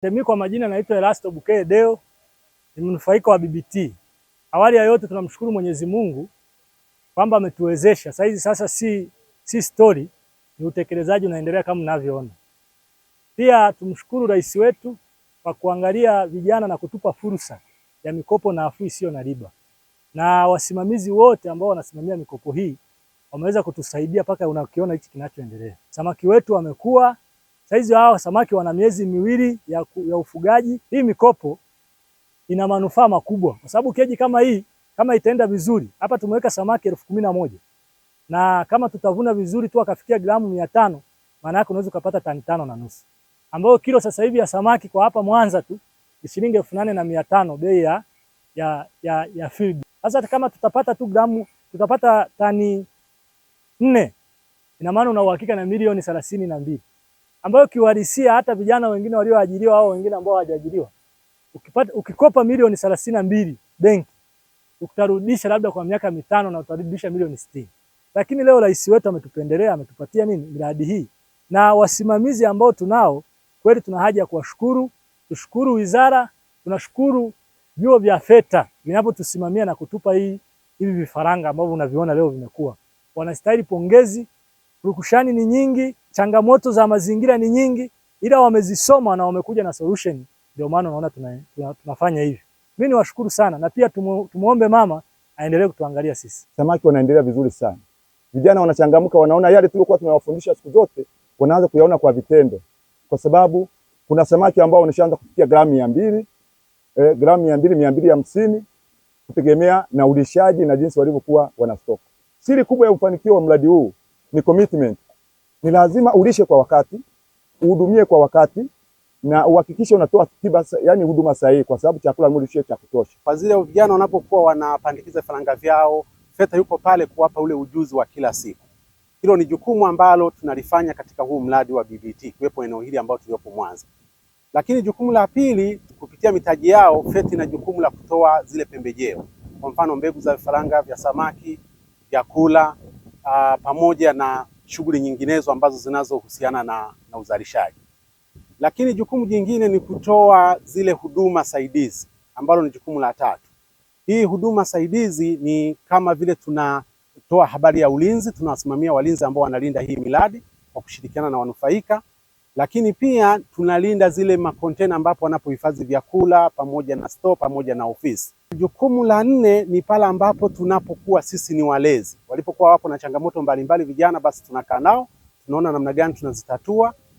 Mimi kwa majina naitwa Erasto Bukeye Deo, ni mnufaika wa BBT. Awali ya yote tunamshukuru Mwenyezi Mungu kwamba ametuwezesha. Sasa si story, ni utekelezaji unaendelea kama mnavyoona. Pia tumshukuru rais wetu kwa kuangalia vijana na kutupa fursa ya mikopo nafuu isiyo na riba. Na wasimamizi wote ambao wanasimamia mikopo hii wameweza kutusaidia mpaka unakiona hichi kinachoendelea. Samaki wetu wamekuwa. Saizi hao samaki wana miezi miwili ya ufugaji. Hii mikopo ina manufaa makubwa kwa sababu keji kama hii kama itaenda vizuri, hapa tumeweka samaki 11,000 na kama tutavuna vizuri tu akafikia gramu 500, maana yake unaweza kupata tani 5.5, ambayo kilo sasa hivi ya samaki kwa hapa Mwanza tu ni shilingi 8,500 bei ya field. Sasa kama tutapata tu tutapata tani 4, ina maana una uhakika na milioni 32, ambayo kiuhalisia hata vijana wengine walioajiriwa au wengine ambao hawajaajiriwa, ukikopa milioni 32 benki, utarudisha labda kwa miaka 5 na utarudisha milioni 60. Lakini leo rais wetu ametupendelea, ametupatia miradi hii, na wasimamizi ambao tunao kweli tuna haja ya kuwashukuru. Tushukuru wizara, tunashukuru vyuo vya VETA vinavyotusimamia na kutupa hivi vifaranga ambavyo unaviona leo vimekuwa. Wanastahili pongezi. Purukushani ni nyingi, changamoto za mazingira ni nyingi, ila wamezisoma na wamekuja na solution. Ndio maana unaona tunafanya hivi. Mimi niwashukuru sana, na pia tumuombe mama aendelee kutuangalia sisi. Samaki wanaendelea vizuri sana. Vijana wanachangamka, wanaona yale tulikuwa tunawafundisha siku zote, wanaanza kuyaona kwa vitendo. Kwa sababu kuna samaki ambao wanashaanza kufikia gramu 200, gramu 200, 250 kutegemea na ulishaji na jinsi walivyokuwa wanastoka. Siri kubwa ya ufanikio wa mradi huu ni commitment. Ni lazima ulishe kwa wakati, uhudumie kwa wakati, na uhakikishe unatoa tiba, yani huduma sahihi, kwa sababu chakula mwili sio cha kutosha. Kwa zile vijana wanapokuwa wanapandikiza vifaranga vyao, VETA yupo pale kuwapa ule ujuzi wa kila siku. Hilo ni jukumu ambalo tunalifanya katika huu mradi wa BBT kuwepo eneo hili ambao tuliopo Mwanza. Lakini jukumu la pili, kupitia mitaji yao, VETA ina jukumu la kutoa zile pembejeo. Kwa mfano mbegu za vifaranga vya samaki, vyakula, pamoja na shughuli nyinginezo ambazo zinazohusiana na uzalishaji. Lakini jukumu jingine ni kutoa zile huduma saidizi, ambalo ni jukumu la tatu. Hii huduma saidizi ni kama vile tunatoa habari ya ulinzi, tunawasimamia walinzi ambao wanalinda hii miradi kwa kushirikiana na wanufaika, lakini pia tunalinda zile makontena ambapo wanapohifadhi vyakula pamoja na store pamoja na ofisi. Jukumu la 4 ni pale ambapo tunapokuwa sisi ni walezi. Walipokuwa wapo na changamoto mbalimbali vijana, basi tunakaa nao, tunaona namna gani tunazitatua.